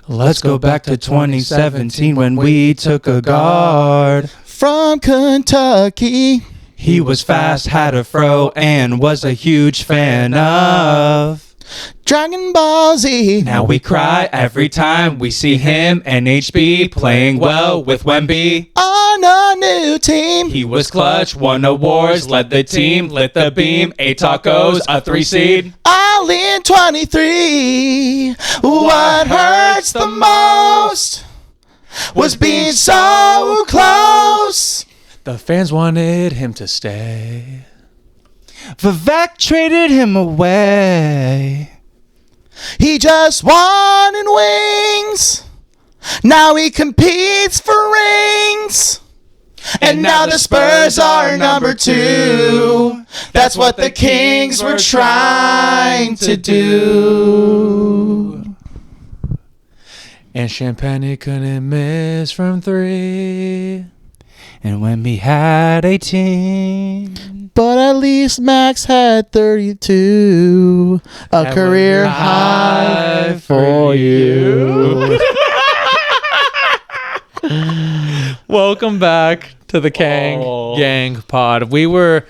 Let's go back to 2017 when we took a guard from Kentucky. He was fast, had a fro, and was a huge fan of Dragon Ball Z. Now we cry every time we see him and HB playing well with Wemby. On a new team. He was clutch, won awards, led the team, lit the beam, 8 tacos, a 3 seed. All in 23. What hurts the most was being so close. The fans wanted him to stay. Vivek traded him away. He just won in wings. Now he competes for rings. And now the Spurs are number 2. That's what the Kings were trying to do. And Champagne couldn't miss from 3. And Wemby had 18. But at least Max had 32. A career high for you. Welcome back to the Kang Gang pod. We were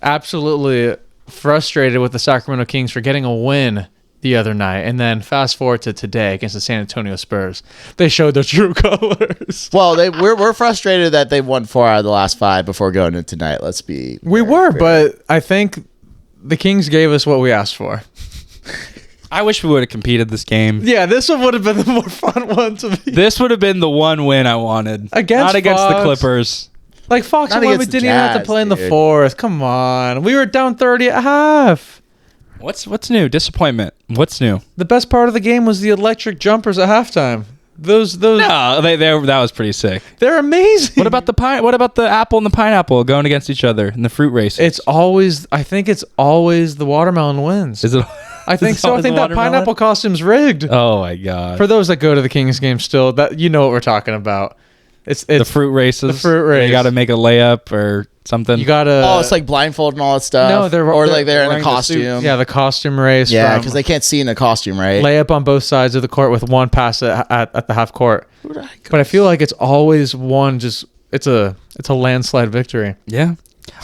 absolutely frustrated with the Sacramento Kings for getting a win the other night, and then fast forward to today against the San Antonio Spurs. They showed their true colors. Well, we're frustrated that they won 4 out of the last 5 before going into tonight. Let's be. But I think the Kings gave us what we asked for. I wish we would have competed this game. Yeah, this one would have been the more fun one to be. This would have been the one win I wanted. Not against the Clippers. Like Fox and Wemby didn't even have to play in the fourth. Come on. We were down 30 at half. What's new? Disappointment. What's new? The best part of the game was the electric jumpers at halftime. Those. No, that was pretty sick. They're amazing. What about the apple and the pineapple going against each other in the fruit races? I think it's always the watermelon wins. Is it? I think so. I think that pineapple costume's rigged. Oh my god! For those that go to the Kings game still, that you know what we're talking about. It's the fruit races. The fruit race. You got to make a layup or something. You got to. Oh, it's like blindfold and all that stuff. No, they're in a costume. Yeah, the costume race. Yeah, because they can't see in a costume, right? Layup on both sides of the court with one pass at the half court. But I feel like it's always one. It's a landslide victory. Yeah.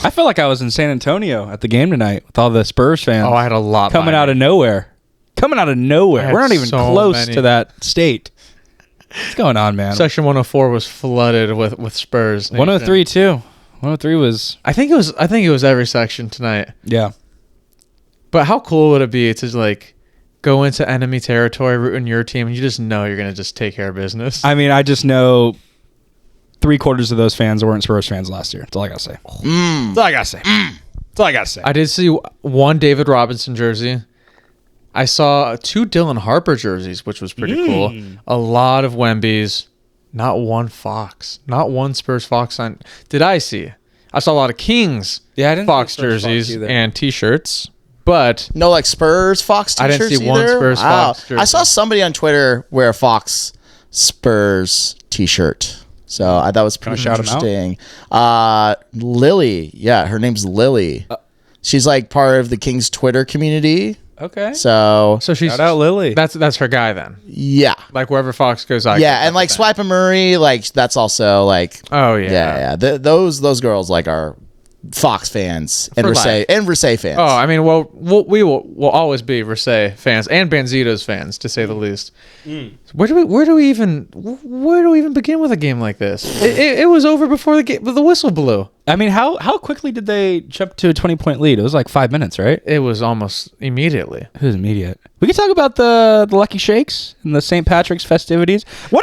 I felt like I was in San Antonio at the game tonight with all the Spurs fans. Oh, I had a lot coming out of nowhere. We're not even close to that state. What's going on, man? Section 104 was flooded with Spurs. 103 too. 103 was. I think it was every section tonight. Yeah. But how cool would it be to like go into enemy territory, rooting your team, and you just know you're gonna just take care of business? I mean, I just know 3/4 of those fans weren't Spurs fans last year. That's all I gotta say. That's all I gotta say. I did see one David Robinson jersey. I saw 2 Dylan Harper jerseys, which was pretty cool. A lot of Wemby's. Not one Fox. Not one Spurs Fox sign. Did I see? I saw a lot of Kings Fox jerseys and T-shirts. But no, like Spurs Fox T-shirts I didn't see either? one Spurs Fox jersey. I saw somebody on Twitter wear a Fox Spurs T-shirt. So I thought it was pretty interesting. Lily. Yeah, her name's Lily. She's like part of the Kings Twitter community. Okay. So she's shout out Lily. That's her guy then. Yeah. Like wherever Fox goes, and like Swipe and Murray, like that's also like. Oh yeah. Yeah. Those girls like are Fox fans and Versailles fans. Oh, I mean, we will always be Versailles fans and Banzitos fans, to say the least. Where do we even begin with a game like this? It was over before the whistle blew. I mean, how quickly did they jump to a 20-point lead? It was like 5 minutes, right? It was almost immediately. It was immediate. We could talk about the Lucky Shakes and the St. Patrick's festivities. What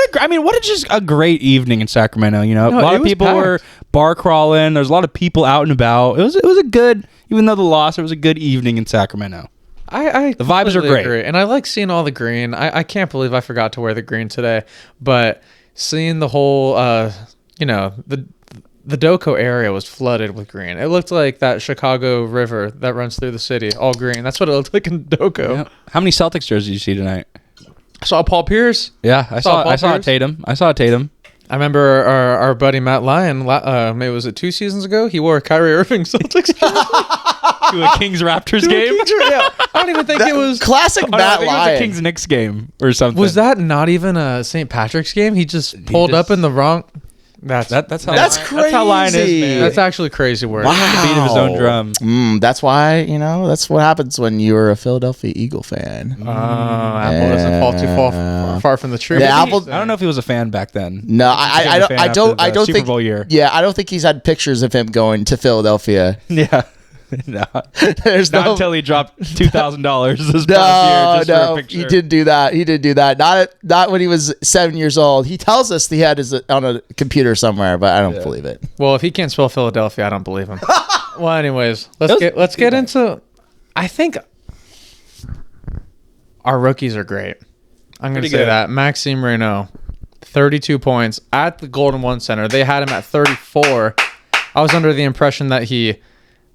just a great evening in Sacramento. You know, a lot of people were bar crawling. There's a lot of people out and about. It was a good, even though the loss, it was a good evening in Sacramento. The vibes are great. Agree. And I like seeing all the green. I can't believe I forgot to wear the green today, but seeing the whole, the Doco area was flooded with green. It looked like that Chicago River that runs through the city, all green. That's what it looked like in Doco. Yeah. How many Celtics jerseys did you see tonight? I saw Paul Pierce. Yeah, I saw Tatum. I remember our buddy Matt Lyon, maybe was it 2 seasons ago? He wore a Kyrie Irving Celtics jersey. To a Kings Raptors game. Yeah, I don't even think it was classic I Matt think it was Lyon. a Kings Knicks game or something. Was that not even a St. Patrick's game? He just pulled up in the wrong. That's That's how That's Lyon- That's how Lyon is, crazy. man. That's actually crazy work. Wow. The beat of his own drum. That's why, that's what happens when you're a Philadelphia Eagle fan. Apple doesn't fall too far from the tree. Yeah, Apple. I don't know if he was a fan back then. No, I don't Super think. Bowl year. Yeah, I don't think he's had pictures of him going to Philadelphia. Yeah. No. There's Not no. until he dropped $2,000 this past No, year just for a no, picture. he didn't do that. He didn't do that. Not when he was 7 years old. He tells us he had his on a computer somewhere, but I don't believe it. Well, if he can't spell Philadelphia, I don't believe him. Well, anyways, let's get into. I think our rookies are great. I'm going to say good. that. Maxime Raynaud, 32 points at the Golden One Center. They had him at 34. I was under the impression that he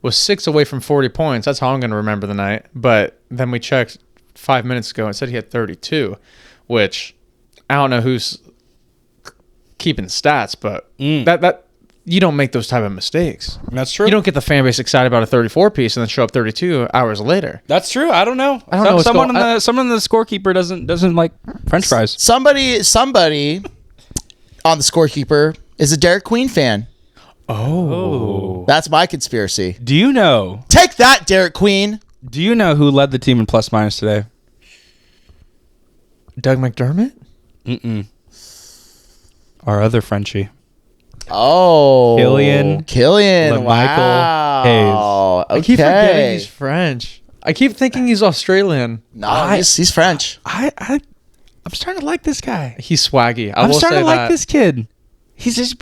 was 6 away from 40 points. That's how I'm going to remember the night. But then we checked 5 minutes ago and said he had 32, which I don't know who's keeping stats, but that you don't make those type of mistakes. That's true. You don't get the fan base excited about a 34 piece and then show up 32 hours later. That's true. I don't know. I don't know what's Someone going- someone in the scorekeeper doesn't like French fries. Somebody on the scorekeeper is a Derek Queen fan. Oh. That's my conspiracy. Do you know? Take that, Derek Queen. Do you know who led the team in plus minus today? Doug McDermott? Our other Frenchie. Oh, Killian Lemichael Hayes. I keep forgetting he's French. I keep thinking he's Australian. No, he's French. I'm starting to like this guy. He's swaggy. I'm starting to like this kid. He's just,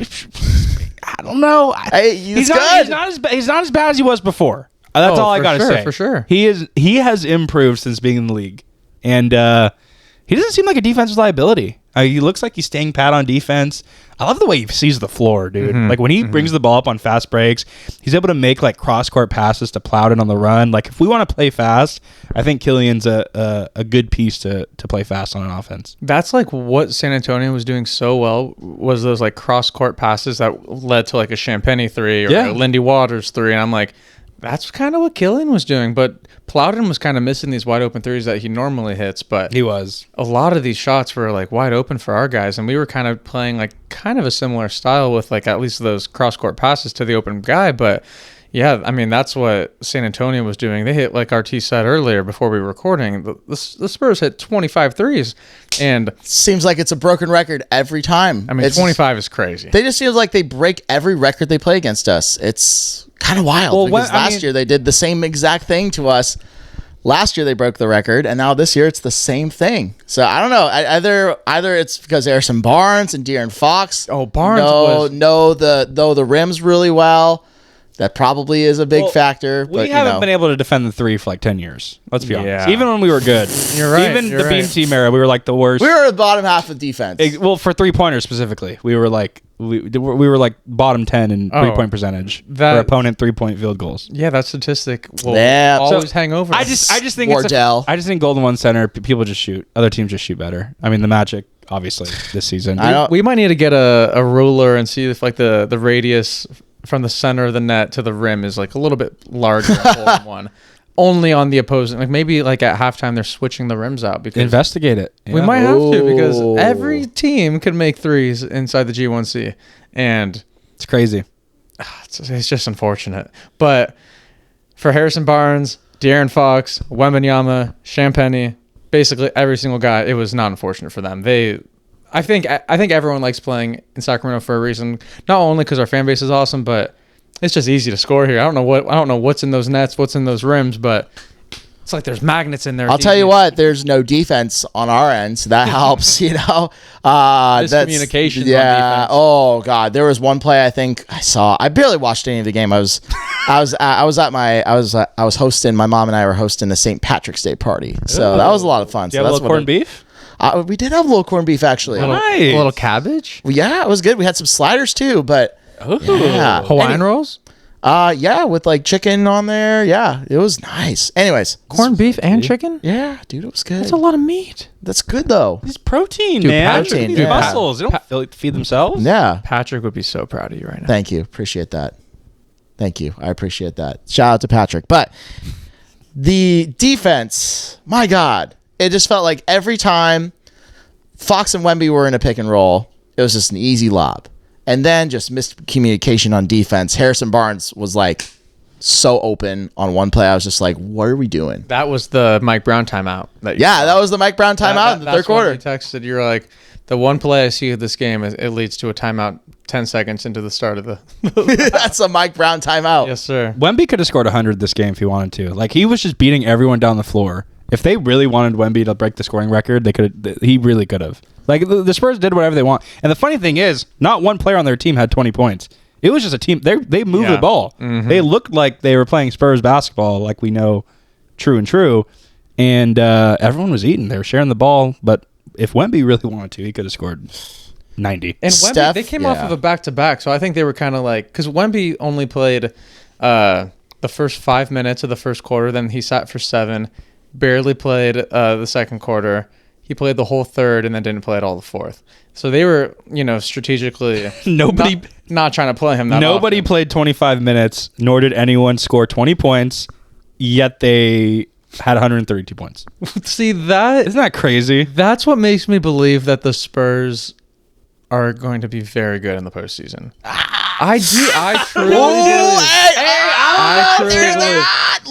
I don't know. He's good. He's not as bad as he was before. That's all I gotta say. For sure. He has improved since being in the league, and he doesn't seem like a defensive liability. He looks like he's staying pat on defense. I love the way he sees the floor, dude. Like when he brings the ball up on fast breaks, he's able to make like cross court passes to Plowden on the run. Like if we want to play fast, I think Killian's a good piece to play fast on an offense. That's like what San Antonio was doing so well was those like cross court passes that led to like a Champagny 3 or a Lindy Waters 3. And I'm like, that's kind of what Killian was doing. But Plowden was kind of missing these wide open threes that he normally hits. But He was. a lot of these shots were like wide open for our guys. And we were kind of playing like kind of a similar style with like at least those cross court passes to the open guy. But yeah, I mean, that's what San Antonio was doing. They hit, like RT said earlier before we were recording, the Spurs hit 25 threes. And Seems like it's a broken record every time. I mean, 25 is crazy. They just seem like they break every record they play against us. It's kind of wild Well, because last year they did the same exact thing to us. Last year they broke the record, and now this year it's the same thing. So I don't know. Either it's because Harrison Barnes and De'Aaron Fox. Oh, Barnes know the rims really well. That probably is a big factor. We But haven't been able to defend the three for like 10 years. Let's be honest. Yeah. Even when we were good. You're right, Even you're the Beam right. Team era, we were like the worst. we were the bottom half of defense. Well, for 3-pointers specifically, we were like bottom 10 in 3-point percentage for opponent 3-point field goals. Yeah, that statistic will Yeah. always hang over. I us. just think Wardell. I just think Golden One Center people just shoot. Other teams just shoot better. I mean, the Magic obviously this season. we might need to get a ruler and see if like the radius from the center of the net to the rim is like a little bit larger in Golden One. Only on the opposing, like maybe like at halftime they're switching the rims out because Investigate it. we might have to because every team can make threes inside the G1C, and It's crazy. it's just unfortunate. But for Harrison Barnes, De'Aaron Fox, Wembanyama, Champagny, basically every single guy, it was not unfortunate for them. I think everyone likes playing in Sacramento for a reason. Not only because our fan base is awesome, but it's just easy to score here. I don't know what's in those nets, what's in those rims, but it's like there's magnets in there. I'll tell you what, there's no defense on our end, so that helps, Miscommunications on defense. Oh God, there was one play I think I saw. I barely watched any of the game. I was hosting. My mom and I were hosting the St. Patrick's Day party, so that was a lot of fun. Do you have a little corned beef? We did have a little corned beef actually. Nice. A little cabbage, Yeah, it was good. We had some sliders too, but yeah. Hawaiian rolls, Yeah, with like chicken on there. Yeah, it was nice. Anyways, corned beef and chicken. yeah, dude, it was good. That's a lot of meat. That's good though. It's protein, Dude, man. protein, These yeah. muscles. They don't feed themselves. Yeah. Patrick would be so proud of you right now. Thank you. Appreciate that. Thank you. I appreciate that. Shout out to Patrick. But the defense, my God, it just felt like every time Fox and Wemby were in a pick and roll, it was just an easy lob. And then just miscommunication on defense. Harrison Barnes was like so open on one play. I was just like, what are we doing? That was the Mike Brown timeout. That was the Mike Brown timeout in the third quarter. You texted, you're like, the one play I see of this game, it leads to a timeout 10 seconds into the start of the... That's a Mike Brown timeout. Yes, sir. Wemby could have scored 100 this game if he wanted to. Like, he was just beating everyone down the floor. If they really wanted Wemby to break the scoring record, he really could have. Like, the Spurs did whatever they want. And the funny thing is, not one player on their team had 20 points. It was just a team. They moved the ball. Mm-hmm. They looked like they were playing Spurs basketball, like we know, true. And everyone was eating. They were sharing the ball. But if Wemby really wanted to, he could have scored 90. And Wemby, they came off of a back-to-back, so I think they were kind of like... Because Wemby only played the first 5 minutes of the first quarter, then he sat for 7, barely played the second quarter. He played the whole third and then didn't play at all the fourth. So they were, strategically not trying to play him that Nobody often. played 25 minutes, nor did anyone score 20 points, yet they had 132 points. See, that... Isn't that crazy? That's what makes me believe that the Spurs are going to be very good in the postseason. I truly believe. I truly believe.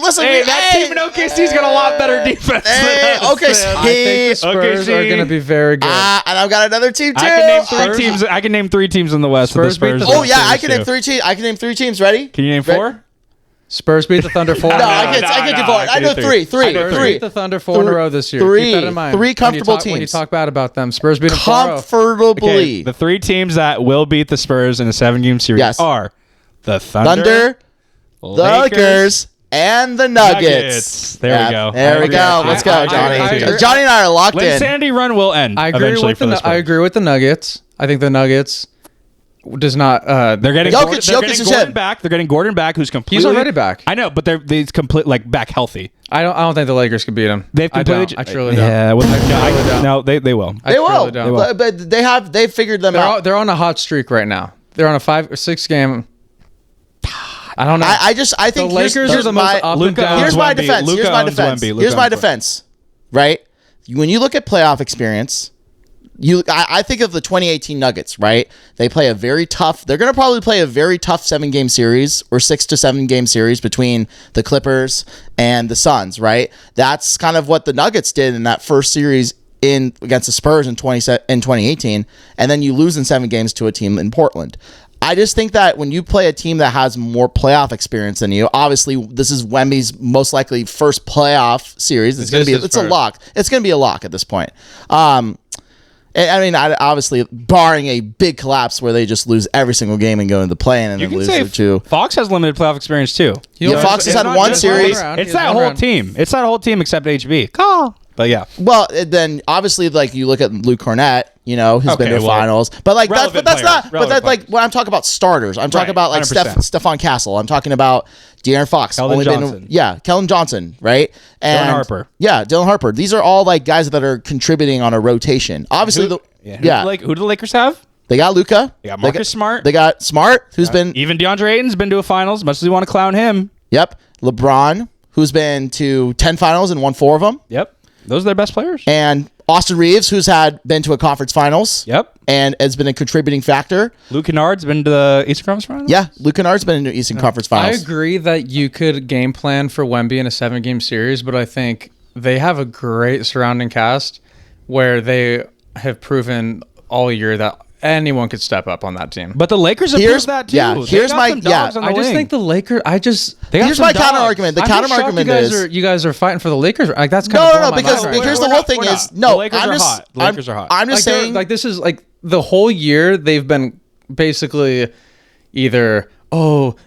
Listen, that team in OKC is got a lot better defense. Okay, I think the Spurs are going to be very good. And I've got another team too. I can name 3 teams in the West. Spurs beat the I can name 3 teams. I can name 3 teams. Ready? Can you name 4? Spurs beat the Thunder 4. No, I can't do 4. I know 3. Spurs beat the Thunder 4 in a row this year. Keep that in mind. 3 comfortable teams. When you talk bad about them, Spurs beat them comfortably. Okay, the 3 teams that will beat the Spurs in a 7-game series are the Thunder, Lakers, and the Nuggets. There we go. There we go. Let's go, Johnny. Johnny and I are locked in. Insanity run will end. I agree with the Nuggets. I think the Nuggets does not. They're getting Jokic back. They're getting Gordon back, who's completely. He's already back. I know, but he's complete back healthy. I don't think the Lakers can beat him. They've completely. I truly don't. Yeah, no, they will. They will. But they've figured them out. They're on a hot streak right now. They're on a 5 or 6 game. I don't know. I think the Lakers are the most up and down. Here's my defense. Here's my defense. Right? When you look at playoff experience, I think of the 2018 Nuggets, right? They're going to probably play a very tough 7-game series or 6 to 7 game series between the Clippers and the Suns, right? That's kind of what the Nuggets did in that first series against the Spurs in 2018, and then you lose in 7 games to a team in Portland. I just think that when you play a team that has more playoff experience than you, obviously this is Wemby's most likely first playoff series. It's a lock. It's going to be a lock at this point. Obviously, barring a big collapse where they just lose every single game and go into the play-in and then lose it to... Fox has limited playoff experience too. Fox has had one series. It's that whole team. It's that whole team except HB. But yeah. Well, then obviously, you look at Luke Cornett, who's been to finals. But that's not. But that's when I'm talking about starters. I'm talking about Stephon Castle. I'm talking about De'Aaron Fox. Kellen Johnson, right? And Dylan Harper. Yeah, Dylan Harper. These are all guys that are contributing on a rotation. Obviously, who do the Lakers have? They got Luka. They got Marcus Smart. They got Smart, who's been even DeAndre Ayton's been to a finals. Much as we want to clown him. Yep. LeBron, who's been to 10 finals and won 4 of them. Yep. Those are their best players. And Austin Reeves, who's been to a conference finals. Yep. And has been a contributing factor. Luke Kennard's been to the Eastern Conference Finals? Yeah, Luke Kennard's been in the Eastern Conference Finals. I agree that you could game plan for Wemby in a 7-game series, but I think they have a great surrounding cast where they have proven all year that anyone could step up on that team. But the Lakers have proved that too. Yeah, here's my I just think the Lakers. Here's my counter argument. The counter argument is you guys are fighting for the Lakers. That's kind of because here's the whole thing is the Lakers are hot. The Lakers are hot. I'm just saying this is the whole year they've been basically either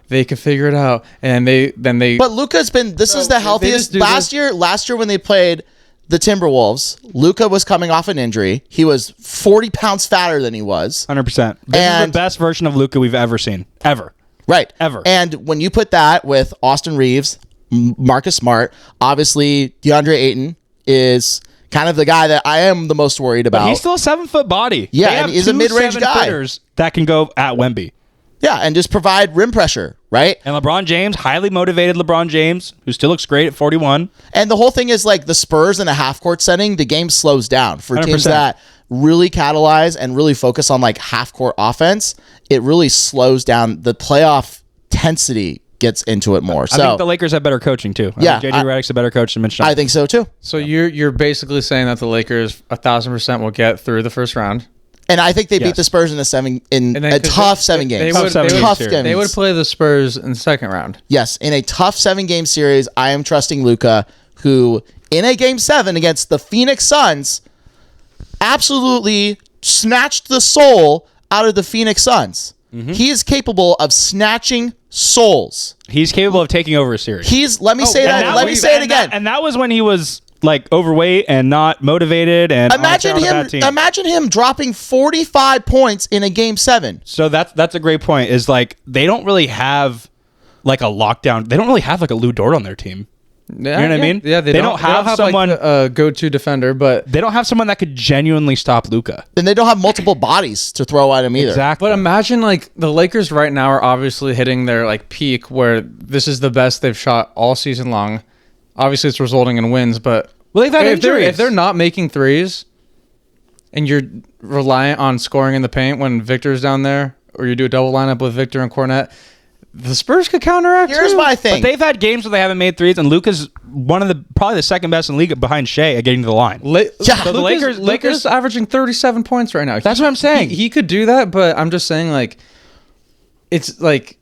they can figure it out and they. But Luka's been. This is the healthiest. Last year when they played the Timberwolves, Luka was coming off an injury. He was 40 pounds fatter than he was. 100%. This is the best version of Luka we've ever seen. Ever. Right. Ever. And when you put that with Austin Reeves, Marcus Smart, obviously DeAndre Ayton is kind of the guy that I am the most worried about. But he's still a 7-foot body. Yeah, and he's a mid-range guy that can go at Wemby. Yeah, and just provide rim pressure, right? And LeBron James, highly motivated LeBron James, who still looks great at 41. And the whole thing is like the Spurs in a half-court setting, the game slows down. For 100%. Teams that really catalyze and really focus on like half-court offense, it really slows down. The playoff intensity gets into it more. So I think the Lakers have better coaching too. Yeah, JJ Redick's a better coach than Mitch Johnson. I think so too. So you're basically saying that the Lakers 1,000% will get through the first round. And I think they beat the Spurs in a tough 7 games. They would play the Spurs in the second round. Yes, in a tough 7-game series, I am trusting Luka, who in a game 7 against the Phoenix Suns absolutely snatched the soul out of the Phoenix Suns. Mm-hmm. He is capable of snatching souls. He's capable of taking over a series. Let me say it again. And that was when he was like overweight and not motivated. And imagine him dropping 45 points in a game 7. So that's a great point. Is like they don't really have like a lockdown. They don't really have like a Lou Dort on their team. Yeah, you know what I mean? Yeah, they don't have someone like a go-to defender, but they don't have someone that could genuinely stop Luka. And they don't have multiple bodies to throw at him either. Exactly. But imagine like the Lakers right now are obviously hitting their like peak where this is the best they've shot all season long. Obviously, it's resulting in wins, but they've had injuries. If they're not making threes, and you're reliant on scoring in the paint when Victor's down there, or you do a double lineup with Victor and Cornette. The Spurs could counteract. Here's my thing. But they've had games where they haven't made threes, and Luka's probably the second best in the league behind Shea at getting to the line. So the Lakers averaging 37 points right now. That's what I'm saying. He could do that, but I'm just saying like it's like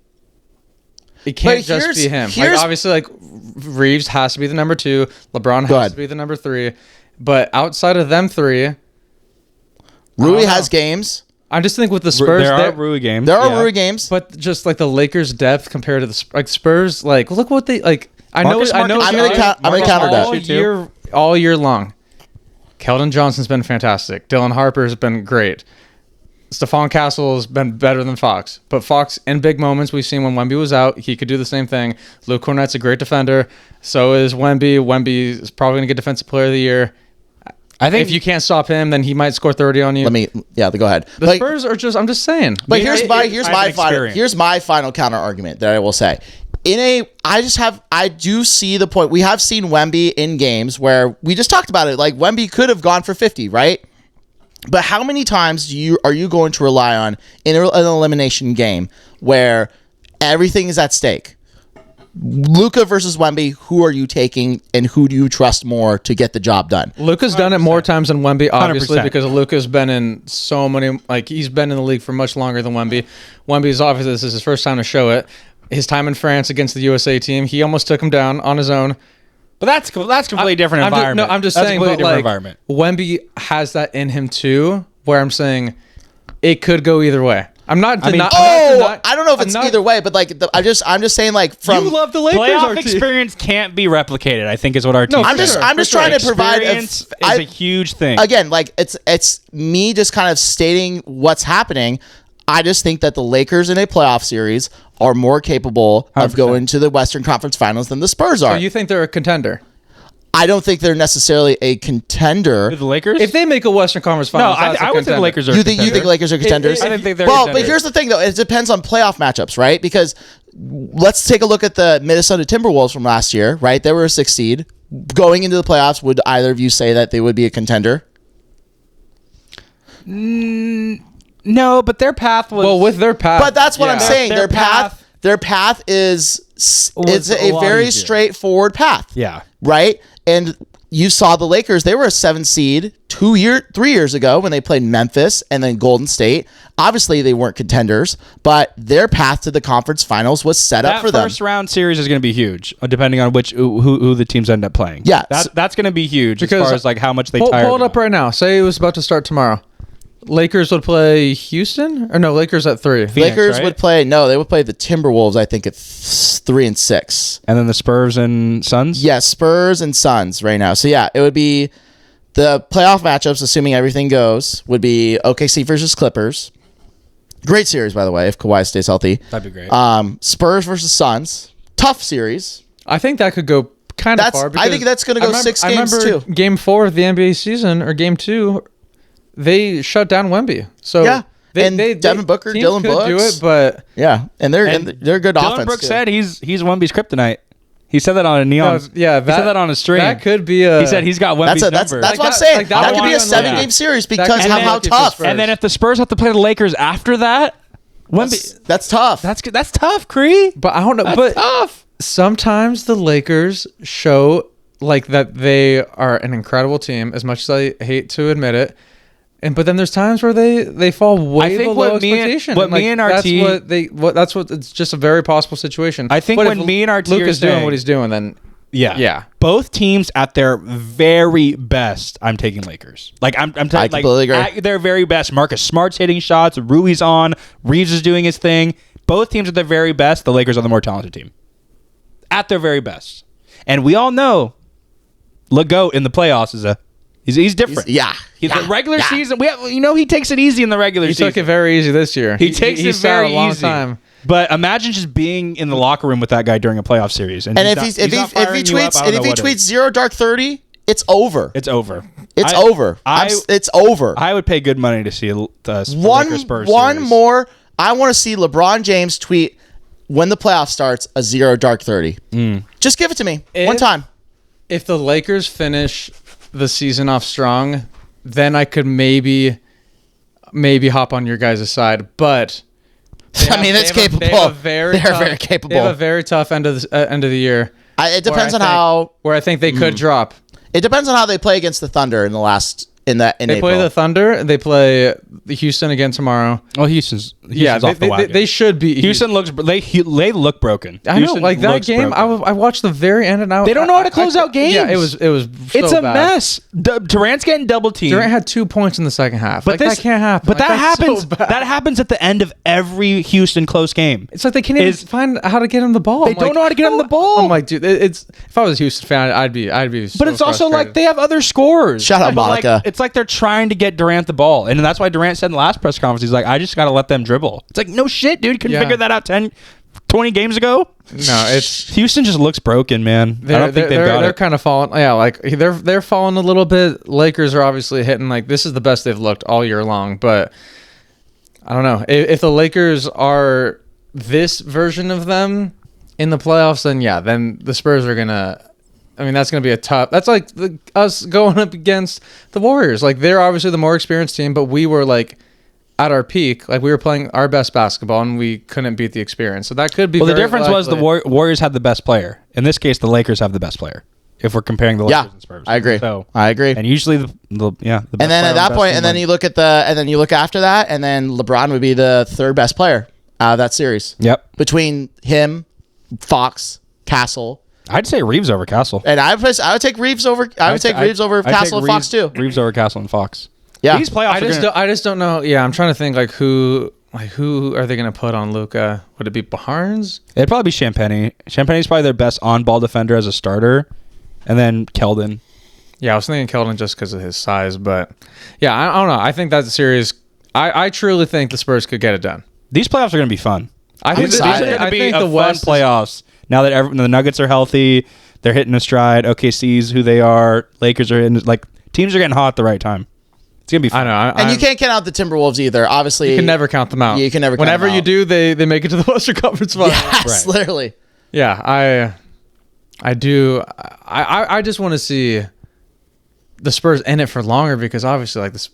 it can't just be him. Like obviously like Reeves has to be the number 2, LeBron has to be the number 3, but outside of them 3, Rui has games. I just think with the Spurs, there are Rui games. There are Rui games, but just like the Lakers' depth compared to the Spurs, like look what they like. I know. I'm gonna counter that all year long. Keldon Johnson's been fantastic. Dylan Harper's been great. Stephon Castle has been better than Fox, but Fox in big moments we've seen when Wemby was out, he could do the same thing. Luke Cornett's a great defender. So is Wemby. Wemby is probably gonna get Defensive Player of the Year. I think if you can't stop him, then he might score 30 on you. Go ahead. The Spurs are just, I'm just saying. But here's my final counter argument that I will say. I do see the point. We have seen Wemby in games where we just talked about it. Like Wemby could have gone for 50, right? But how many times are you going to rely on in an elimination game where everything is at stake? Luka versus Wemby, who are you taking and who do you trust more to get the job done? Luka's 100%. Done it more times than Wemby, obviously, 100%. Because Luka's been in so many, like he's been in the league for much longer than Wemby. Wemby's obviously, this is his first time to show it. His time in France against the USA team, he almost took him down on his own. But that's completely different environment. I'm just saying, but like, Wemby has that in him too, where I'm saying it could go either way. I don't know if it's either way, but like I'm just saying like from you love the Lakers. Playoff experience can't be replicated. I think is what our team. I'm just trying to provide is a huge thing. Again, like it's me just kind of stating what's happening. I just think that the Lakers in a playoff series are more capable 100%. Of going to the Western Conference Finals than the Spurs are. So you think they're a contender? I don't think they're necessarily a contender. The Lakers? If they make a Western Conference Finals, I would think the Lakers are. You think Lakers are contenders? I think they're but here's the thing, though. It depends on playoff matchups, right? Because let's take a look at the Minnesota Timberwolves from last year, right? They were a 6 seed. Going into the playoffs, would either of you say that they would be a contender? No, but their path was... Well, with their path... But that's what I'm saying. Their path is it's a very straightforward path. Yeah. Right? And you saw the Lakers, they were a 7 seed 3 years ago when they played Memphis and then Golden State. Obviously, they weren't contenders, but their path to the conference finals was set up for them. That first round series is going to be huge, depending on who the teams end up playing. Yeah. That's going to be huge as far as like how much they tire. Pull it up right now. Say it was about to start tomorrow. Lakers would play Houston? Or no, Lakers at 3. Phoenix, Lakers would play they would play the Timberwolves, I think, at 3 and 6. And then the Spurs and Suns? Yeah, Spurs and Suns right now. So yeah, it would be the playoff matchups, assuming everything goes, would be OKC versus Clippers. Great series, by the way, if Kawhi stays healthy. That'd be great. Spurs versus Suns. Tough series. I think that could go kind of far. I think that's going to go 6 games too. Game 4 of the NBA season, or Game 2, they shut down Wemby. So yeah. Devin Booker, Dylan Brooks do it, but and they're good Dylan offense. Brooks too. said he's Wemby's kryptonite. He said that on a neon. He said that on a stream. That could be a. He said he's got Wemby's number. That's what I'm saying. That could be a 7-game series because of how tough. And then if the Spurs have to play the Lakers after that, Wemby. That's tough. That's tough, Cree. But I don't know. That's tough. Sometimes the Lakers show like that they are an incredible team, as much as I hate to admit it. But then there's times where they fall way below expectation. That's what it's just a very possible situation. I think when me and RT Luke are is saying, doing what he's doing, then yeah. Both teams at their very best, I'm taking Lakers. Like I'm I completely agree. At their very best. Marcus Smart's hitting shots. Rui's on. Reeves is doing his thing. Both teams at their very best. The Lakers are the more talented team. At their very best, and we all know, LeGoat in the playoffs is he's different. The regular season. He takes it easy in the regular season. He took it very easy this year. He takes it very a long easy. time. But imagine just being in the locker room with that guy during a playoff series, and if he tweets 0 dark 30, it's over. It's over. It's over. It's over. I would pay good money to see the one Spurs one series. more. I want to see LeBron James tweet when the playoff starts a 0 dark 30. Just give it to me one time. If the Lakers finish the season off strong, then I could maybe hop on your guys' side. But it's capable. They're very capable. They have a very tough end of the year. It depends on how. Where I think they could drop. It depends on how they play against the Thunder in April. They play the Thunder. They play the Houston again tomorrow. Oh, Houston's off the wagon. They should be. Houston looks. They look broken. I know, like that game. I watched the very end, and they don't know how to close out games. Yeah, it was. It's a mess. Durant's getting double teamed. Durant had 2 points in the second half. But that can't happen. But that happens. So that happens at the end of every Houston close game. It's like they can't even find how to get him the ball. They don't know how to get him the ball. I'm like, dude, if I was a Houston fan, I'd be. So but it's also like they have other scorers. Shout out Monica. It's like they're trying to get Durant the ball, and that's why Durant said in the last press conference, he's like, I just got to let them dribble. It's like, no shit, dude. Couldn't figure that out 20 games ago. No, it's Houston just looks broken, man. I don't think they've got it. They're kind of falling. Yeah, like they're falling a little bit. Lakers are obviously hitting like this is the best they've looked all year long, but I don't know if the Lakers are this version of them in the playoffs. Then the Spurs are gonna. I mean, that's going to be a tough. That's like us going up against the Warriors. Like, they're obviously the more experienced team, but we were like at our peak. Like, we were playing our best basketball, and we couldn't beat the experience. So that could be. Well, the difference was the Warriors had the best player. In this case, the Lakers have the best player. If we're comparing the Lakers and Spurs, I agree. So I agree. And usually the best and then at that point, and then you look after that, and then LeBron would be the third best player out of that series. Yep. Between him, Fox, Castle. I'd say Reeves over Castle. And I would take Reeves over. I would take Reeves over Castle and Fox too. Reeves over Castle and Fox. Yeah, these playoffs. I just don't know. Yeah, I'm trying to think who are they going to put on Luka? Would it be Barnes? It'd probably be Champagny. Champagny's probably their best on-ball defender as a starter, and then Keldon. Yeah, I was thinking Keldon just because of his size, but yeah, I don't know. I think that's a series. I truly think the Spurs could get it done. These playoffs are going to be fun. I think these are going to be the fun playoffs. Now that the Nuggets are healthy, they're hitting a stride. OKC's who they are. Lakers are in. Like, teams are getting hot at the right time. It's gonna be fun. I know, and you can't count out the Timberwolves either. Obviously, you can never count them out. You can never. Whenever you do, they make it to the Western Conference Finals. Yes, right. Literally. Yeah, I do. I just want to see the Spurs in it for longer because obviously, like this,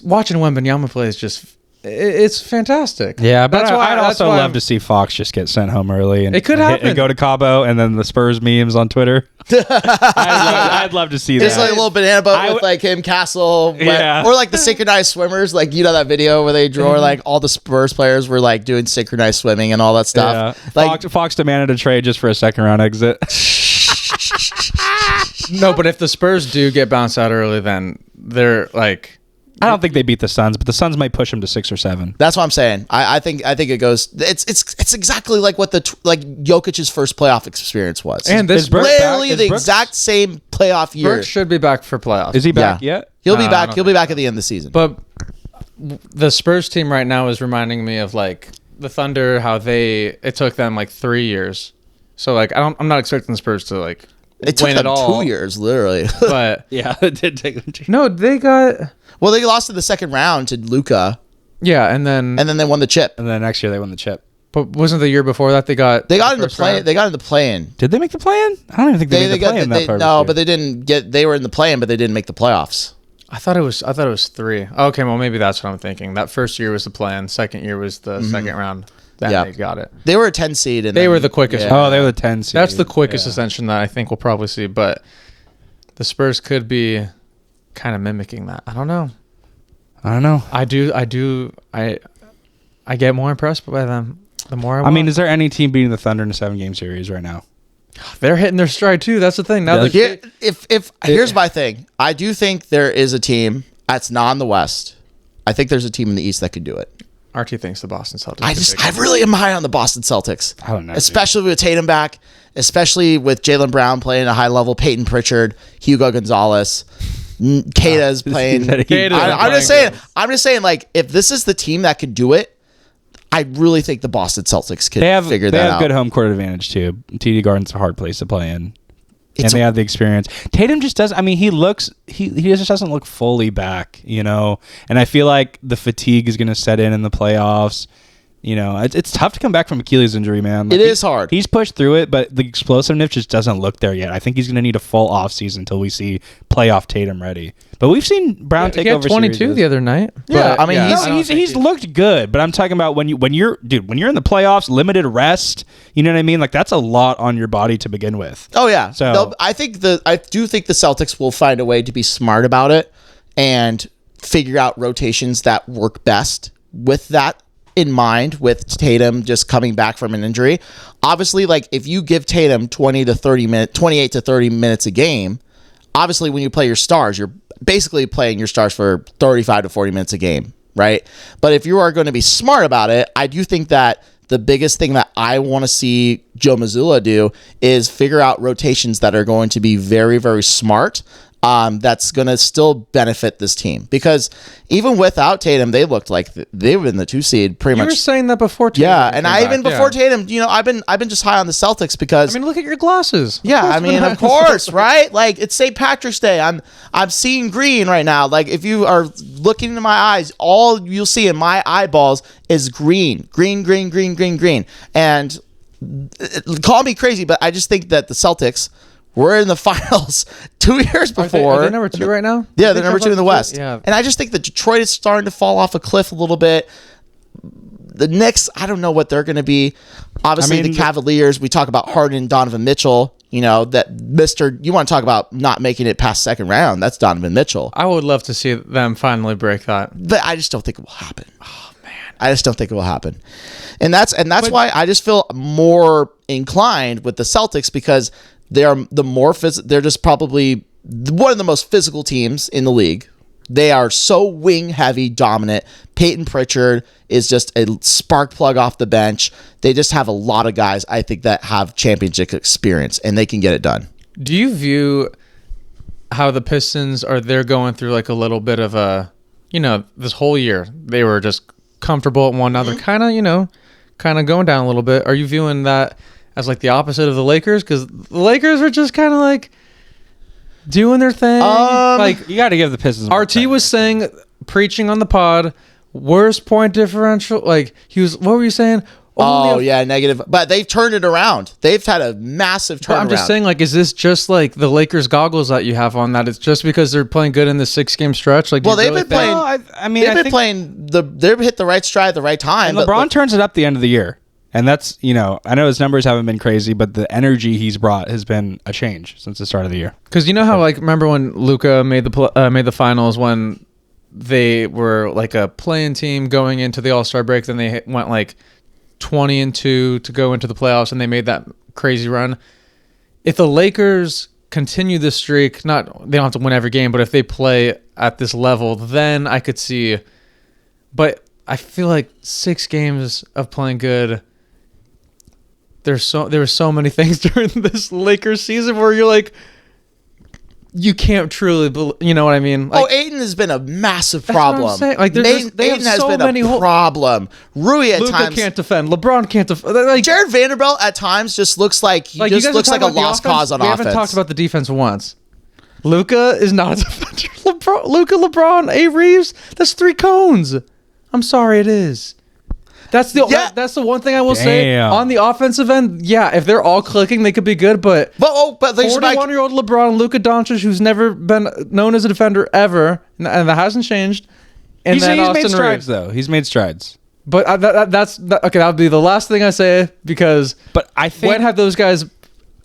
watching Wembanyama play is just. It's fantastic. Yeah, but I'd also love to see Fox just get sent home early and it could happen. And go to Cabo and then the Spurs memes on Twitter. I'd love to see that. Just like a little banana boat with like him, Castle, or like the synchronized swimmers. Like that video where they draw like all the Spurs players were like doing synchronized swimming and all that stuff. Yeah. Like Fox demanded a trade just for a second round exit. No, but if the Spurs do get bounced out early, then they're like. I don't think they beat the Suns, but the Suns might push them to 6 or 7. That's what I'm saying. I think it goes. It's exactly like what Jokic's first playoff experience was. And this literally the exact same playoff year. Burks should be back for playoffs. Is he back yet? He'll be back. He'll be back at the end of the season. But the Spurs team right now is reminding me of like the Thunder. How it took them like 3 years. So like I'm not expecting the Spurs to like. It took them 2 years, literally. But yeah, it did take them 2 years. No, they got. Well, they lost in the second round to Luka. Yeah, and then they won the chip. And then next year they won the chip. But wasn't the year before that they got into play? They got into play-in. Did they make the play-in? I don't even think they made the play-in that part. No, but they didn't get. They were in the play-in, but they didn't make the playoffs. I thought it was 3. Okay, well maybe that's what I'm thinking. That first year was the play-in. Second year was the second round. Then they got it. They were a 10 seed. And they were the quickest. Yeah. Oh, they were the 10 seed. That's the quickest ascension that I think we'll probably see. But the Spurs could be kind of mimicking that. I don't know. I get more impressed by them the more I mean, is there any team beating the Thunder in a 7-game series right now? They're hitting their stride too. That's the thing. Now here's my thing. I do think there is a team that's not in the West. I think there's a team in the East that could do it. RT thinks the Boston Celtics. I really am high on the Boston Celtics. I don't know. Especially with Tatum back, especially with Jaylen Brown playing at a high level, Peyton Pritchard, Hugo Gonzalez, Kata's playing. I'm just saying, like, if this is the team that can do it, I really think the Boston Celtics can figure that out. They have good home court advantage too. TD Garden's a hard place to play in. And they have the experience. Tatum just does. I mean, he just doesn't look fully back, And I feel like the fatigue is going to set in the playoffs. It's tough to come back from Achilles injury, man. It is hard. He's pushed through it, but the explosiveness just doesn't look there yet. I think he's going to need a full offseason until we see playoff Tatum ready. But we've seen Brown take over 22 series. the other night. Yeah, I mean, he's looked good, but I'm talking about when you're in the playoffs, limited rest. You know what I mean? Like, that's a lot on your body to begin with. Oh yeah. So I do think the Celtics will find a way to be smart about it and figure out rotations that work best with that in mind, with Tatum just coming back from an injury. Obviously, like, if you give Tatum 28 to 30 minutes a game, obviously when you play your stars, you're basically playing your stars for 35 to 40 minutes a game, right? But if you are going to be smart about it, I do think that the biggest thing that I want to see Joe Mazzulla do is figure out rotations that are going to be very, very smart. That's going to still benefit this team, because even without Tatum, they looked like they were in the 2 seed pretty much. You were saying that before Tatum. Yeah, and before Tatum, I've been just high on the Celtics because. I mean, look at your glasses. Yeah, of course, right? Like, it's St. Patrick's Day. I'm seeing green right now. Like, if you are looking into my eyes, all you'll see in my eyeballs is green. And call me crazy, but I just think that the Celtics were in the finals 2 years before. Are they number 2 right now? Yeah, they're number 2 in the West. Yeah. And I just think that Detroit is starting to fall off a cliff a little bit. The Knicks, I don't know what they're going to be. Obviously, the Cavaliers, we talk about Harden, Donovan Mitchell. You want to talk about not making it past second round. That's Donovan Mitchell. I would love to see them finally break that. But I just don't think it will happen. Oh, man. I just don't think it will happen. And that's why I just feel more inclined with the Celtics, because they are they're just probably one of the most physical teams in the league. They are so wing heavy dominant. Peyton Pritchard is just a spark plug off the bench. They just have a lot of guys, I think, that have championship experience, and they can get it done. Do you view how the Pistons they're going through like a little bit of a, this whole year they were just comfortable at one another, kind of going down a little bit. Are you viewing that as like the opposite of the Lakers? Because the Lakers were just kind of like doing their thing. Like, you got to give the Pistons. RT was saying, preaching on the pod, worst point differential. Like, what were you saying? Negative. But they've turned it around. They've had a massive turnaround. I'm just saying, like, is this just like the Lakers goggles that you have on, that it's just because they're playing good in the 6-game stretch? Like, well, they've been playing. They've hit the right stride at the right time. And LeBron turns it up the end of the year. And that's, I know his numbers haven't been crazy, but the energy he's brought has been a change since the start of the year. Because how, like, remember when Luka made the finals, when they were like a play-in team going into the All-Star break, then they went like 20-2 to go into the playoffs, and they made that crazy run. If the Lakers continue this streak, they don't have to win every game, but if they play at this level, then I could see. But I feel like 6 games of playing good. There were so many things during this Lakers season where you're like, you can't truly believe, you know what I mean? Like, Aiden has been a massive problem. Like, Aiden has been a problem. Rui at Luka times can't defend. LeBron can't defend. Like, Jared Vanderbilt at times just looks like he just looks like a lost cause on offense. We haven't talked about the defense once. Luka is not a defender. LeBron, A. Reeves, that's 3 cones. I'm sorry, it is. That's the one thing I will say on the offensive end. Yeah, if they're all clicking, they could be good. But 41-year-old LeBron and Luka Doncic, who's never been known as a defender ever, and that hasn't changed. And he's made strides, though. He's made strides. But that's okay. That'll be the last thing I say because. But I think when have those guys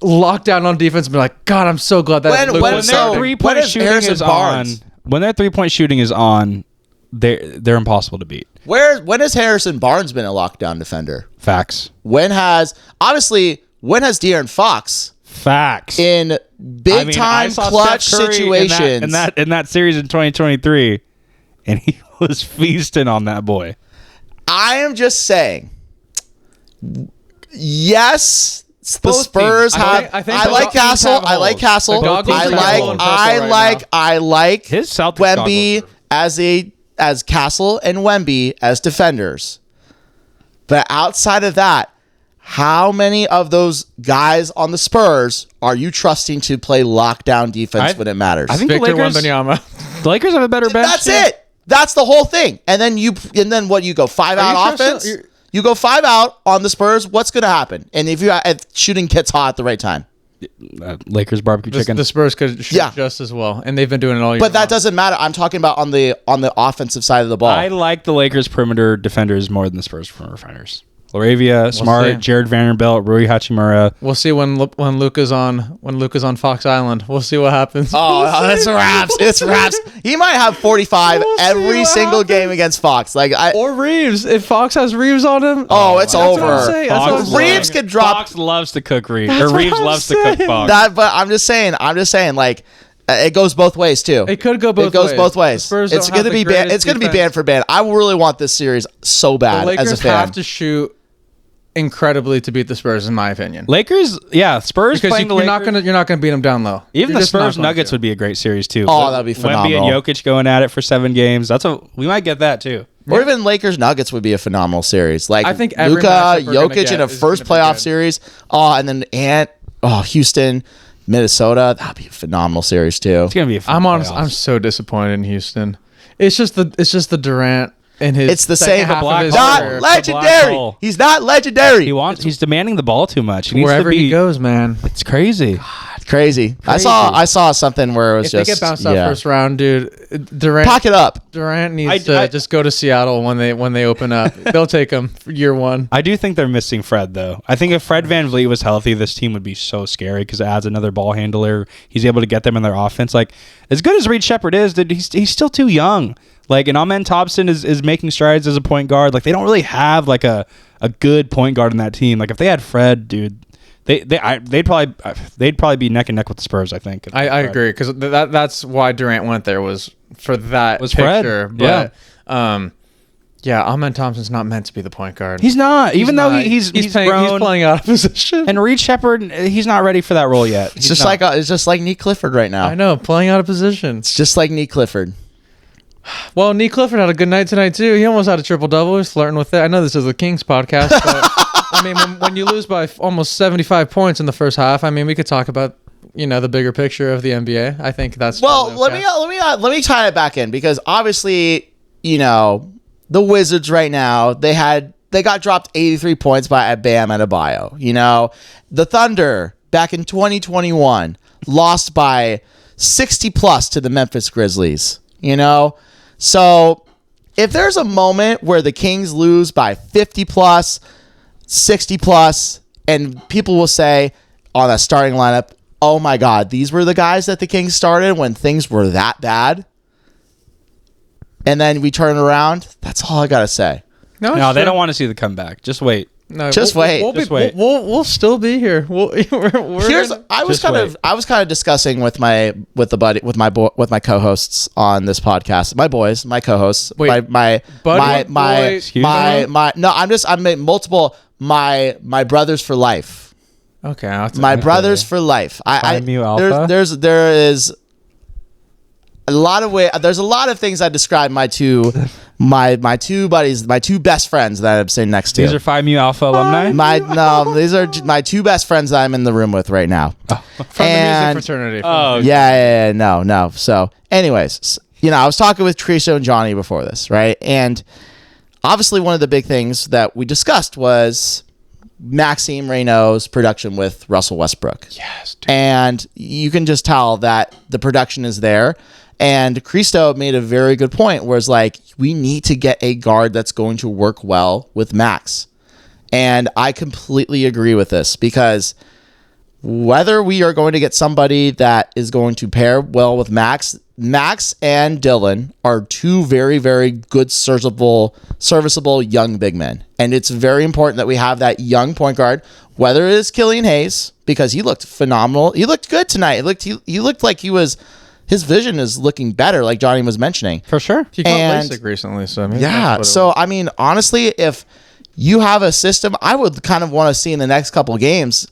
locked down on defense and be like, God, I'm so glad that when their 3-point shooting is on. When their 3-point shooting is on, they're impossible to beat. When has Harrison Barnes been a lockdown defender? Facts. When has De'Aaron Fox? Facts. In big time clutch situations. In that series in 2023, and he was feasting on that boy. I am just saying. Yes, the Spurs have. I like Castle. I like Castle. I like his Celtics Wemby as Castle and Wemby as defenders. But outside of that, how many of those guys on the Spurs are you trusting to play lockdown defense when it matters? I think Victor the Lakers have a better bench. That's it. That's the whole thing. And then what? You go 5 out offense. You go 5 out on the Spurs. What's going to happen? And if shooting gets hot at the right time, Lakers barbecue chicken. The Spurs could shoot just as well, and they've been doing it all year. But that doesn't matter. I'm talking about on the offensive side of the ball. I like the Lakers perimeter defenders more than the Spurs perimeter defenders. Laravia, Smart, Jared Vanderbilt, Rui Hachimura. We'll see when Luka's on Fox Island. We'll see what happens. It's wraps. It's wraps. He might have 45 every single game against Fox. Or Reeves. If Fox has Reeves on him, it's over. Reeves could drop. Fox loves to cook Reeves. Or Reeves loves to cook Fox. But I'm just saying. It goes both ways too. It could go both ways. It goes both ways. It's going to be banned. It's going to be banned for ban. I really want this series so bad as a fan. The Lakers have to shoot incredibly to beat the Spurs, in my opinion. Spurs because playing the Lakers. You're not gonna beat them down low. Even the Spurs Nuggets would be a great series too. Oh, that'd be phenomenal. Wemby and Jokic going at it for 7 games. We might get that too. Or even Lakers Nuggets would be a phenomenal series. I think Luka, Jokic in a first playoff series. And then Houston, Minnesota. That'd be a phenomenal series too. It's gonna be. I'm so disappointed in Houston. It's just the Durant. It's the same. Not legendary. He's not legendary. He's demanding the ball too much. Wherever he goes, man, it's crazy. Crazy. I saw something where it was if they get bounced out first round, dude. Durant, pack it up. Durant needs to just go to Seattle when they open up. They'll take him for year 1. I do think they're missing Fred though. I think if Fred VanVleet was healthy, this team would be so scary because it adds another ball handler. He's able to get them in their offense. Like as good as Reed Shepherd is, he's still too young. And Amen Thompson is making strides as a point guard. They don't really have a good point guard in that team. If they had Fred, dude, they'd probably be neck and neck with the Spurs. I think. I agree because that's why Durant went there was for that picture. Fred. But Amen Thompson's not meant to be the point guard. He's not. Even though he's grown. He's playing out of position. And Reed Shepherd, he's not ready for that role yet. It's just like Nick Clifford right now. I know, playing out of position. It's just like Nick Clifford. Well, Nick Clifford had a good night tonight too. He almost had a triple-double. He was flirting with it. I know this is the Kings podcast, but I mean, when you lose by almost 75 points in the first half, I mean, we could talk about the bigger picture of the NBA. I think that's let me tie it back in because obviously the Wizards right now they got dropped 83 points by Bam Adebayo. The Thunder back in 2021 lost by 60 plus to the Memphis Grizzlies. So if there's a moment where the Kings lose by 50 plus, 60 plus, and people will say on a starting lineup, oh my God, these were the guys that the Kings started when things were that bad. And then we turn around. That's all I got to say. No, they don't want to see the comeback. Just wait. No, just wait. We'll still be here. I was kind of discussing with my co-hosts on this podcast. My boys, my co-hosts. Wait, my brothers for life. Okay, my brothers for life. There is a lot of there's a lot of things I describe my two buddies, my two best friends that I'm sitting next to. These are Phi Mu Alpha alumni? These are my two best friends that I'm in the room with right now. From the music fraternity. No. So anyways, I was talking with Triso and Johnny before this, right? And obviously one of the big things that we discussed was Maxime Raynaud's production with Russell Westbrook. Yes, dude. And you can just tell that the production is there. And Christo made a very good point where it's like, we need to get a guard that's going to work well with Max. And I completely agree with this, because whether we are going to get somebody that is going to pair well with Max and Dylan are two very, very good, serviceable young big men. And it's very important that we have that young point guard, whether it is Killian Hayes, because he looked phenomenal. He looked good tonight. He looked like his vision is looking better, like Johnny was mentioning. For sure. He got LASIK recently, so I mean, yeah. So I mean, honestly, if you have a system, I would kind of want to see in the next couple of games,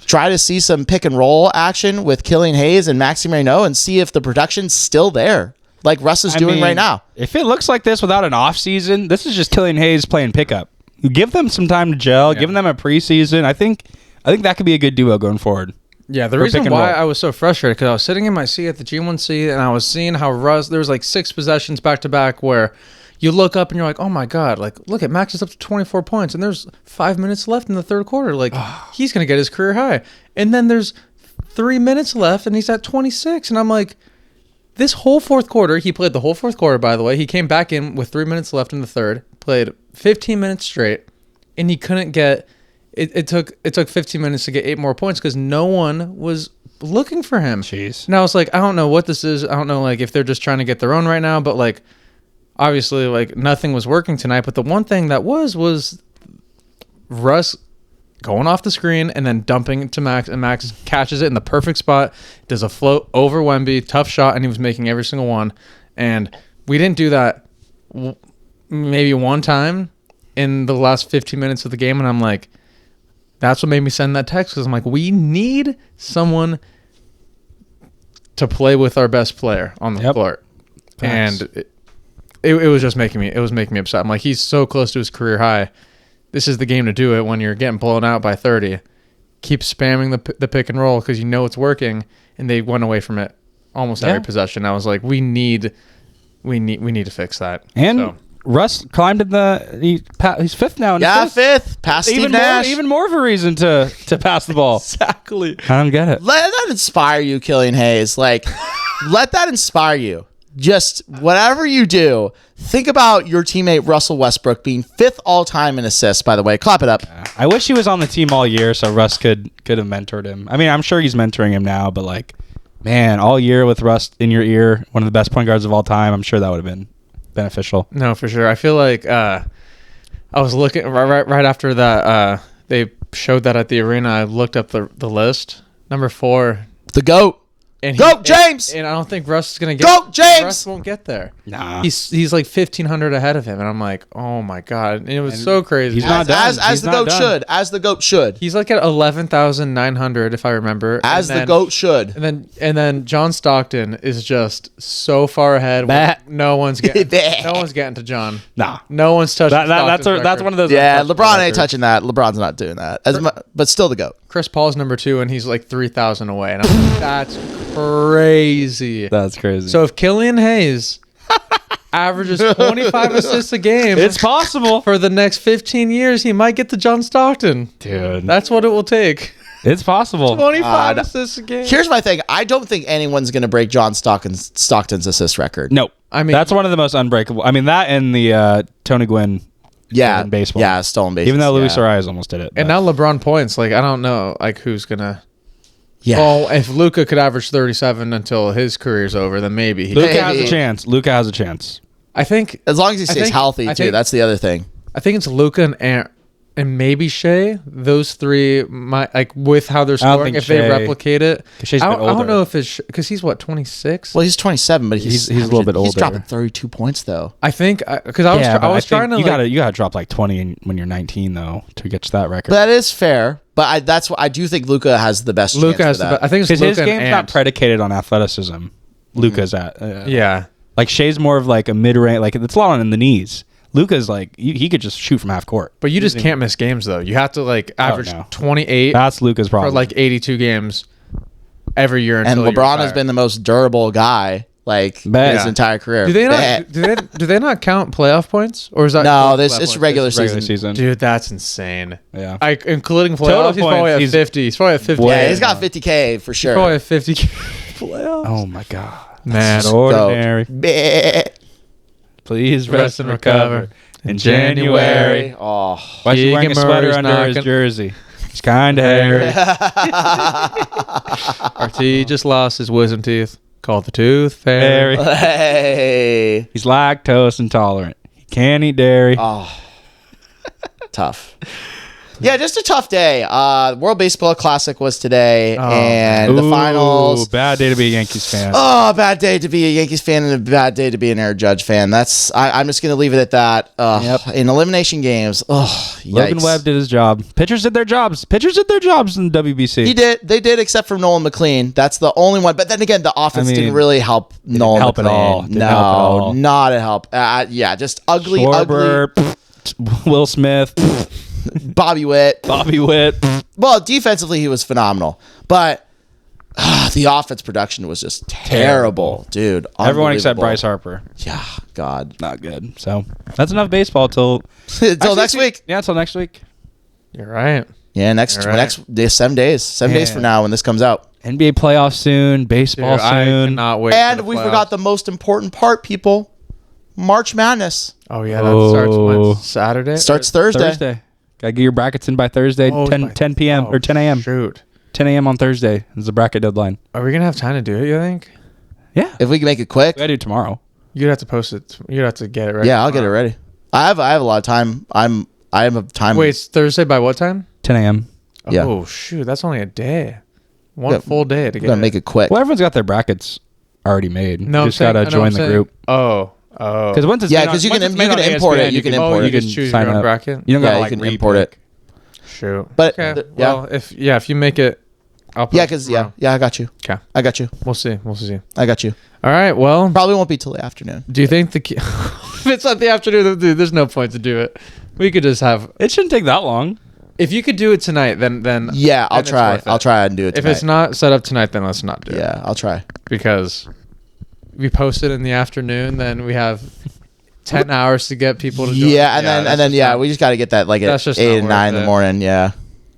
try to see some pick and roll action with Killian Hayes and Maxime Raynaud and see if the production's still there, like Russ is doing right now. If it looks like this without an off season, this is just Killian Hayes playing pickup. Give them some time to gel. Yeah. Give them a preseason. I think that could be a good duo going forward. Yeah, the reason why I was so frustrated, because I was sitting in my seat at the G1C and I was seeing how Russ, there was like 6 possessions back to back where you look up and you're like, oh my God, like look at Max is up to 24 points and there's 5 minutes left in the third quarter. Like he's going to get his career high. And then there's 3 minutes left and he's at 26. And I'm like, this whole fourth quarter, he played the whole fourth quarter, by the way. He came back in with 3 minutes left in the third, played 15 minutes straight, and he couldn't get... It took 15 minutes to get 8 more points because no one was looking for him. Jeez. And I was like, I don't know what this is. I don't know like if they're just trying to get their own right now, but like obviously like nothing was working tonight. But the one thing that was Russ going off the screen and then dumping it to Max, and Max catches it in the perfect spot, does a float over Wemby, tough shot, and he was making every single one. And we didn't do that maybe one time in the last 15 minutes of the game, and I'm like, that's what made me send that text, because I'm like, we need someone to play with our best player on the floor. Facts. And it was just making me upset. I'm like, he's so close to his career high. This is the game to do it when you're getting blown out by 30. Keep spamming the pick and roll because you know it's working, and they went away from it almost every possession. I was like, we need to fix that. And Russ climbed he's fifth now. Fifth. Past Steve Nash. Even more of a reason to pass the ball. Exactly. I don't get it. Let that inspire you, Killian Hayes. Like, let that inspire you. Just whatever you do, think about your teammate Russell Westbrook being 5th all-time in assists, by the way. Clap it up. I wish he was on the team all year so Russ could have mentored him. I mean, I'm sure he's mentoring him now, but like, man, all year with Russ in your ear, one of the best point guards of all time, I'm sure that would have been beneficial. No, for sure. I feel like I was looking right after that. They showed that at the arena. I looked up the list. Number 4, the GOAT. And Go, James! And I don't think Russ is gonna get. Go, James! Russ won't get there. Nah, he's like 1,500 ahead of him, and I'm like, oh my God! And it was so crazy. He's not done. As the GOAT should. As the GOAT should. He's like at 11,900, if I remember. As the GOAT should. And then John Stockton is just so far ahead. No one's getting to John. Nah, no one's touching. That's one of those. Yeah, LeBron ain't touching that. LeBron's not doing that. But still the GOAT. Chris Paul's number 2, and he's like 3,000 away, and I'm like, that's crazy. That's crazy. So if Killian Hayes averages 25 assists a game, it's possible for the next 15 years he might get to John Stockton. Dude, that's what it will take. It's possible. 25 assists a game. Here's my thing. I don't think anyone's going to break John Stockton's assist record. Nope. I mean, that's one of the most unbreakable. I mean, that and the Tony Gwynn. Yeah, baseball. Yeah, stolen bases. Even though Luis Arias almost did it. And now LeBron points. Like, I don't know, like who's gonna. Yeah. Well, if Luka could average 37 until his career's over, then maybe Luka has a chance. Luka has a chance. I think as long as he stays healthy too. That's the other thing. I think it's Luka and maybe Shea. Those 3 might, like, with how they're scoring, if they replicate it. I don't know if it's because he's what, 26. Well, he's 27, but he's a little bit older. He's dropping 32 points though. I think because I was trying to. You gotta drop like 20 when you're 19 though to get to that record. That is fair, but that's what I do think Luka has the best. Luka has I think it's his game's not predicated on athleticism. Luka's yeah. Like Shea's more of like a mid-range, like it's a lot in the knees. Luka's like he could just shoot from half court. But you just can't miss games though. You have to like average 28. That's Luka's problem. For like 82 games every year. And LeBron has been the most durable guy. like Bet. his entire career. Do they Bet. not? Do they not count playoff points, or is that No, playoff it's points? regular Regular season. season. Dude, that's insane. Yeah. Including Total playoffs, he's probably points, at he's 50. He's probably at 50. Yeah, he's got 50K for sure. He's probably at 50 playoffs. Oh my God. Man, Ordinary. Bet. Please rest and recover. In January. Oh, Why is he wearing a Keegan sweater Murray's under not his gonna- jersey? It's kind of hairy. RT just lost his wisdom teeth. Called the tooth fairy. hey. He's lactose intolerant. He can't eat dairy. Oh, tough. Yeah, just a tough day. World Baseball Classic was today, and the finals. Bad day to be a Yankees fan. Oh, bad day to be a Yankees fan and a bad day to be an Aaron Judge fan. I'm just going to leave it at that. Yep. In elimination games, yikes. Logan Webb did his job. Pitchers did their jobs. Pitchers did their jobs in WBC. He did. They did, except for Nolan McLean. That's the only one. But then again, the offense didn't really help Nolan help at McLean. all. Didn't No, help at all. not a help. Yeah, just ugly, Schwarber, Will Smith, Bobby Witt. Bobby Witt. Well, defensively, he was phenomenal. But the offense production was just terrible, dude. Everyone except Unbelievable. Bryce Harper. Yeah, God. Not good. So that's enough baseball till Until next week. Yeah, till next week. You're right. Yeah, next day, 7 days. 7 days from now when this comes out. NBA playoffs soon. Baseball Dude, I soon. cannot wait. And for the we playoffs. forgot the most important part, people. March Madness. Oh yeah, that starts Oh. when? Saturday. Starts Thursday. Gotta get your brackets in by Thursday, Oh, 10 p.m. or 10 a.m. Shoot. 10 a.m. on Thursday is the bracket deadline. Are we gonna have time to do it? You think? Yeah. If we can make it quick. We gotta do it tomorrow. You'd have to post it. You'd have to get it ready. Yeah, I'll get it ready. I have a lot of time. I have a time. Wait, it's Thursday by what time? 10 a.m. Yeah. Oh shoot, that's only a day. One Yeah, full day to we get gotta make it quick. Well, everyone's got their brackets already made. No, You just gotta join the group. Oh. Because once it's Yeah, made on- 'cause you once can- it's you made can on import it, ESPN, you can Oh, import you it. just choose sign your own up. bracket. You don't Yeah, gotta you like can import it. Shoot. But Okay. yeah, Well, if you make it, I'll post yeah, because tomorrow. I got you. Okay. I got you. We'll see. We'll see. I got you. All right. Well, Probably won't be till the afternoon. do you think if it's not the afternoon, dude, there's no point to do it. We could just have. It shouldn't take that long. If you could do it tonight, then Yeah, I'll then it's try. worth it. I'll try and do it If tonight. it's not set up tonight, then let's not do it. Yeah, I'll try. Because we post it in the afternoon, then we have 10 hours to get people to join. Yeah, and then we just got to get that like That's at just 8 not and 9 in worth the it. morning. Yeah,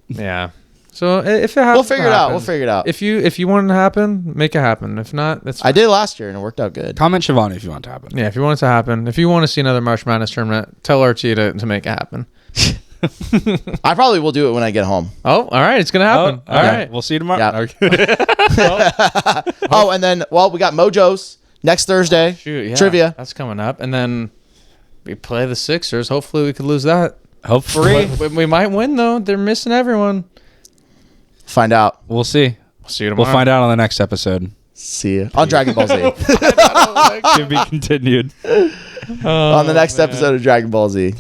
Yeah. So if it happens, we'll figure it out. We'll figure it out. If you want it to happen, make it happen. If not, that's I did last year and it worked out good. Comment Shivani if you want it to happen. Yeah, if you want it to happen, if you want to see another March Madness tournament, tell RT to make it happen. I probably will do it when I get home. Oh, all right, it's gonna happen. All okay. right. We'll see you tomorrow. Yeah. Oh, and then we got Mojo's next Thursday. Shoot, yeah, Trivia. that's coming up, and then we play the Sixers. Hopefully, we could lose that. Hopefully. We might win though. They're missing everyone. Find out. We'll see. We'll see you tomorrow. We'll find out on the next episode. See you on Dragon Ball Z. To be continued. On the next episode of Dragon Ball Z.